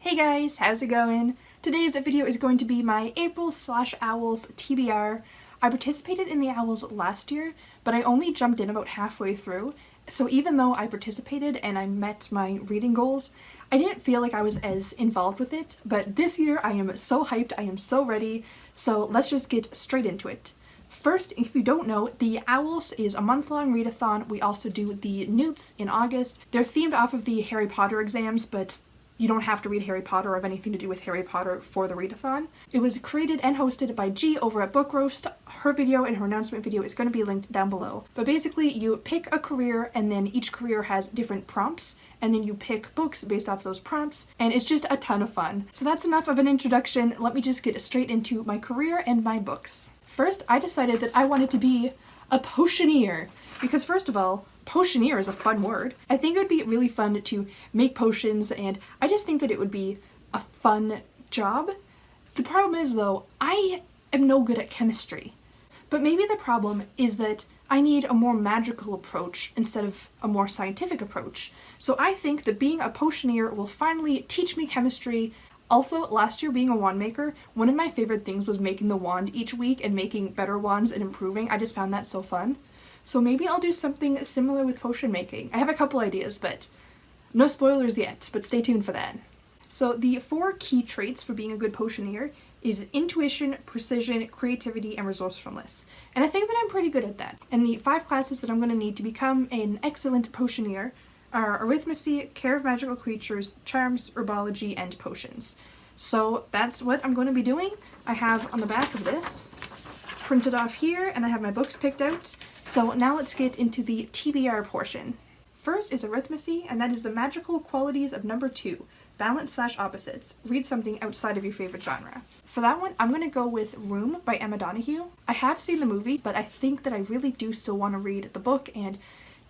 Hey guys, how's it going? Today's video is going to be my April/Owls TBR. I participated in the Owls last year, but I only jumped in about halfway through, so even though I participated and I met my reading goals, I didn't feel like I was as involved with it, but this year I am so hyped, I am so ready, so let's just get straight into it. First, if you don't know, the Owls is a month-long readathon. We also do the Newts in August. They're themed off of the Harry Potter exams, but you don't have to read Harry Potter or have anything to do with Harry Potter for the readathon. It was created and hosted by G over at Book Roast. Her video and her announcement video is going to be linked down below. But basically, you pick a career and then each career has different prompts, and then you pick books based off those prompts, and it's just a ton of fun. So that's enough of an introduction. Let me just get straight into my career and my books. First, I decided that I wanted to be a potioneer, because first of all, potioneer is a fun word. I think it would be really fun to make potions, and I just think that it would be a fun job. The problem is though, I am no good at chemistry. But maybe the problem is that I need a more magical approach instead of a more scientific approach. So I think that being a potioneer will finally teach me chemistry. Also, last year being a wand maker, one of my favorite things was making the wand each week and making better wands and improving. I just found that so fun. So maybe I'll do something similar with potion making. I have a couple ideas, but no spoilers yet, but stay tuned for that. So the 4 key traits for being a good potioneer is intuition, precision, creativity, and resourcefulness. And I think that I'm pretty good at that. And the 5 classes that I'm going to need to become an excellent potioneer are arithmancy, care of magical creatures, charms, herbology, and potions. So that's what I'm going to be doing. I have on the back of this printed off here, and I have my books picked out. So now let's get into the TBR portion. First is arithmancy, and that is the magical qualities of number 2, balance/opposites. Read something outside of your favorite genre. For that one, I'm going to go with Room by Emma Donoghue. I have seen the movie, but I think that I really do still want to read the book and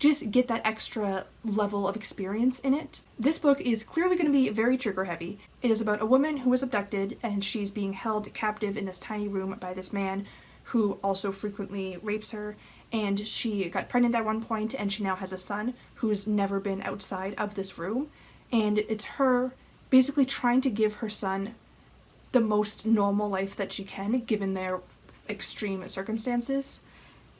just get that extra level of experience in it. This book is clearly going to be very trigger heavy. It is about a woman who was abducted, and she's being held captive in this tiny room by this man who also frequently rapes her, and she got pregnant at one point, and she now has a son who's never been outside of this room, and it's her basically trying to give her son the most normal life that she can given their extreme circumstances.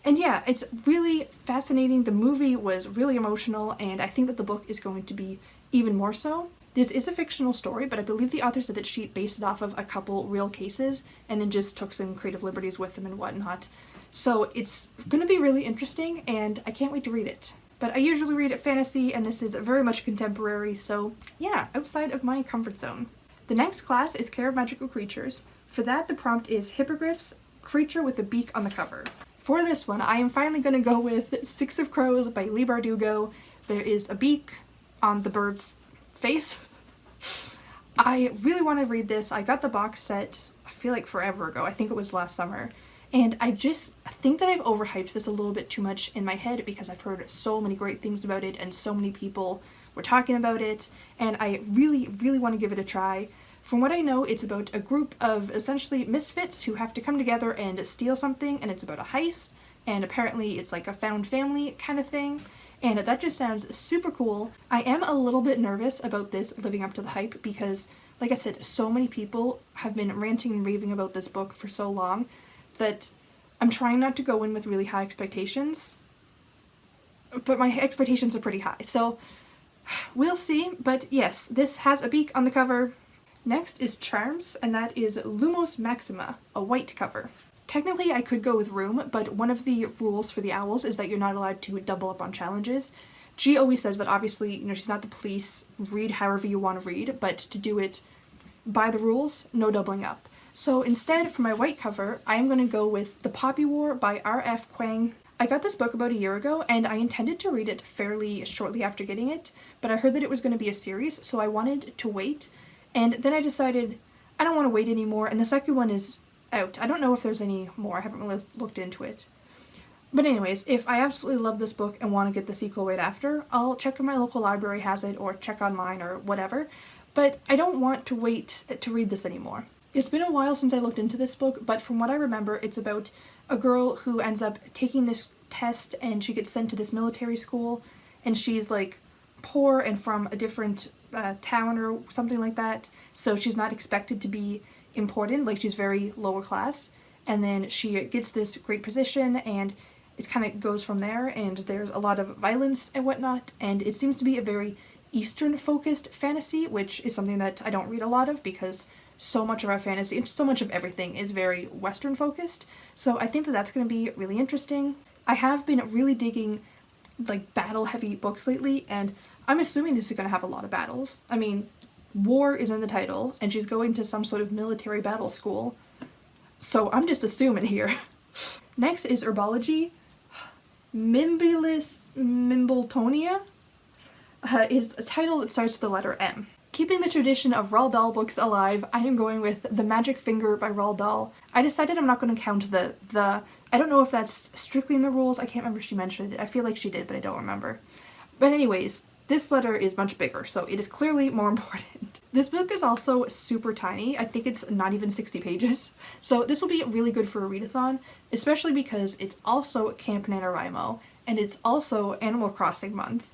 And yeah, it's really fascinating. The movie was really emotional, and I think that the book is going to be even more so. This is a fictional story, but I believe the author said that she based it off of a couple real cases and then just took some creative liberties with them and whatnot. So it's going to be really interesting, and I can't wait to read it. But I usually read fantasy, and this is very much contemporary, so yeah, outside of my comfort zone. The next class is Care of Magical Creatures. For that, the prompt is Hippogriffs, creature with a beak on the cover. For this one, I am finally going to go with Six of Crows by Leigh Bardugo. There is a beak on the bird's face. I really want to read this. I got the box set, I feel like forever ago. I think it was last summer. And I think that I've overhyped this a little bit too much in my head because I've heard so many great things about it and so many people were talking about it, and I really, really want to give it a try. From what I know, it's about a group of essentially misfits who have to come together and steal something, and it's about a heist, and apparently it's like a found family kind of thing, and that just sounds super cool. I am a little bit nervous about this living up to the hype because, like I said, so many people have been ranting and raving about this book for so long that I'm trying not to go in with really high expectations, but my expectations are pretty high, so we'll see. But yes, this has a beak on the cover. Next is Charms, and that is Lumos Maxima, a white cover. Technically, I could go with Room, but one of the rules for the Owls is that you're not allowed to double up on challenges. She always says that obviously, she's not the police, read however you want to read, but to do it by the rules, no doubling up. So instead, for my white cover, I am going to go with The Poppy War by R.F. Kuang. I got this book about a year ago, and I intended to read it fairly shortly after getting it, but I heard that it was going to be a series, so I wanted to wait. And then I decided I don't want to wait anymore, and the second one is out. I don't know if there's any more. I haven't really looked into it. But anyways, if I absolutely love this book and want to get the sequel right after, I'll check if my local library has it or check online or whatever. But I don't want to wait to read this anymore. It's been a while since I looked into this book, but from what I remember, it's about a girl who ends up taking this test and she gets sent to this military school, and she's like poor and from a different town or something like that, so she's not expected to be important, like she's very lower class, and then she gets this great position and it kind of goes from there, and there's a lot of violence and whatnot, and it seems to be a very Eastern focused fantasy, which is something that I don't read a lot of because so much of our fantasy and so much of everything is very Western focused. So I think that that's going to be really interesting. I have been really digging like battle heavy books lately, and I'm assuming this is going to have a lot of battles. I mean, war is in the title and she's going to some sort of military battle school, so I'm just assuming here. Next is Herbology. Mimbletonia is a title that starts with the letter M. Keeping the tradition of Roald Dahl books alive, I am going with The Magic Finger by Roald Dahl. I decided I'm not going to count the I don't know if that's strictly in the rules, I can't remember if she mentioned it. I feel like she did, but I don't remember. But anyways, this letter is much bigger, so it is clearly more important. This book is also super tiny. I think it's not even 60 pages. So this will be really good for a readathon, especially because it's also Camp NaNoWriMo, and it's also Animal Crossing month.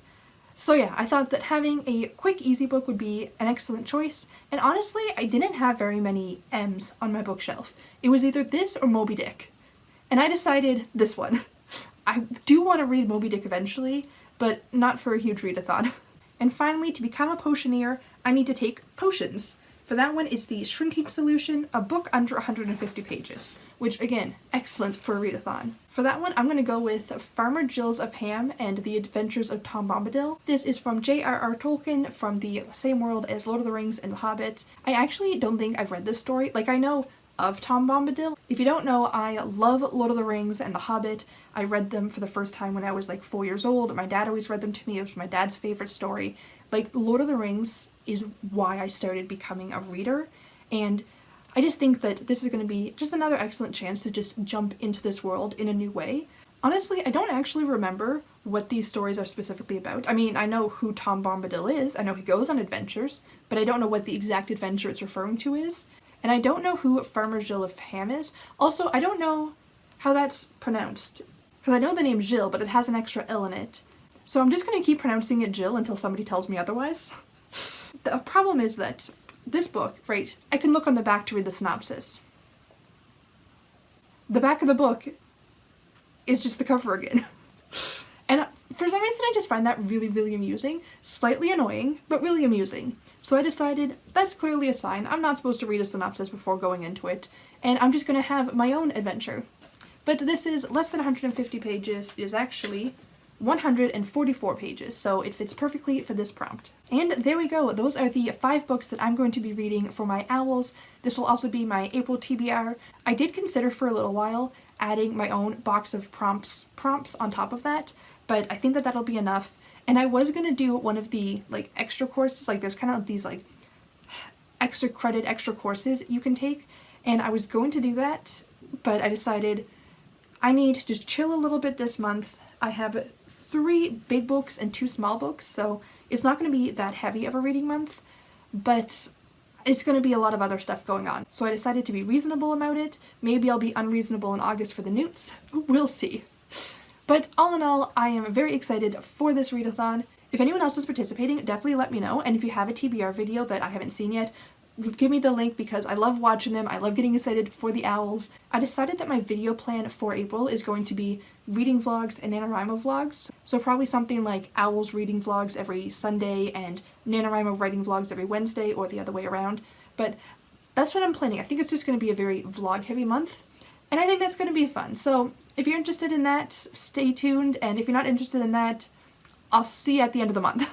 So yeah, I thought that having a quick, easy book would be an excellent choice, and honestly, I didn't have very many M's on my bookshelf. It was either this or Moby Dick, and I decided this one. I do want to read Moby Dick eventually, but not for a huge readathon. And finally, to become a potioneer, I need to take potions. For that one is the Shrinking Solution, a book under 150 pages, which again, excellent for a readathon. For that one, I'm going to go with Farmer Gills of Ham and the Adventures of Tom Bombadil. This is from J.R.R. Tolkien, from the same world as Lord of the Rings and The Hobbit. I actually don't think I've read this story. Like, I know of Tom Bombadil. If you don't know, I love Lord of the Rings and The Hobbit. I read them for the first time when I was like 4 years old. My dad always read them to me. It was my dad's favorite story. Like, Lord of the Rings is why I started becoming a reader, and I just think that this is going to be just another excellent chance to just jump into this world in a new way. Honestly, I don't actually remember what these stories are specifically about. I mean, I know who Tom Bombadil is, I know he goes on adventures, but I don't know what the exact adventure it's referring to is, and I don't know who Farmer Gilles of Ham is. Also, I don't know how that's pronounced, because I know the name Gilles, but it has an extra L in it. So I'm just going to keep pronouncing it Jill until somebody tells me otherwise. The problem is that this book, right, I can look on the back to read the synopsis. The back of the book is just the cover again. And for some reason I just find that really, really amusing. Slightly annoying, but really amusing. So I decided that's clearly a sign I'm not supposed to read a synopsis before going into it, and I'm just going to have my own adventure. But this is less than 150 pages. It is actually 144 pages, so it fits perfectly for this prompt. And there we go, those are the 5 books that I'm going to be reading for my owls. This will also be my April TBR. I did consider for a little while adding my own box of prompts on top of that, but I think that that'll be enough. And I was gonna do one of the like extra courses, like there's kind of these like extra credit, extra courses you can take, and I was going to do that, but I decided I need to just chill a little bit this month. I have 3 big books and 2 small books, so it's not going to be that heavy of a reading month, but it's going to be a lot of other stuff going on. So I decided to be reasonable about it. Maybe I'll be unreasonable in August for the newts. We'll see. But all in all, I am very excited for this readathon. If anyone else is participating, definitely let me know, and if you have a TBR video that I haven't seen yet, give me the link because I love watching them. I love getting excited for the owls. I decided that my video plan for April is going to be reading vlogs and NaNoWriMo vlogs. So probably something like owls reading vlogs every Sunday and NaNoWriMo writing vlogs every Wednesday, or the other way around. But that's what I'm planning. I think it's just going to be a very vlog heavy month, and I think that's going to be fun. So if you're interested in that, stay tuned, and if you're not interested in that, I'll see you at the end of the month.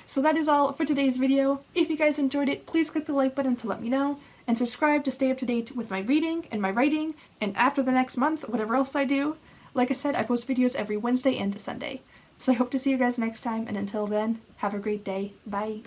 So that is all for today's video. If you guys enjoyed it, please click the like button to let me know, and subscribe to stay up to date with my reading and my writing, and after the next month, whatever else I do. Like I said, I post videos every Wednesday and Sunday. So I hope to see you guys next time, and until then, have a great day. Bye!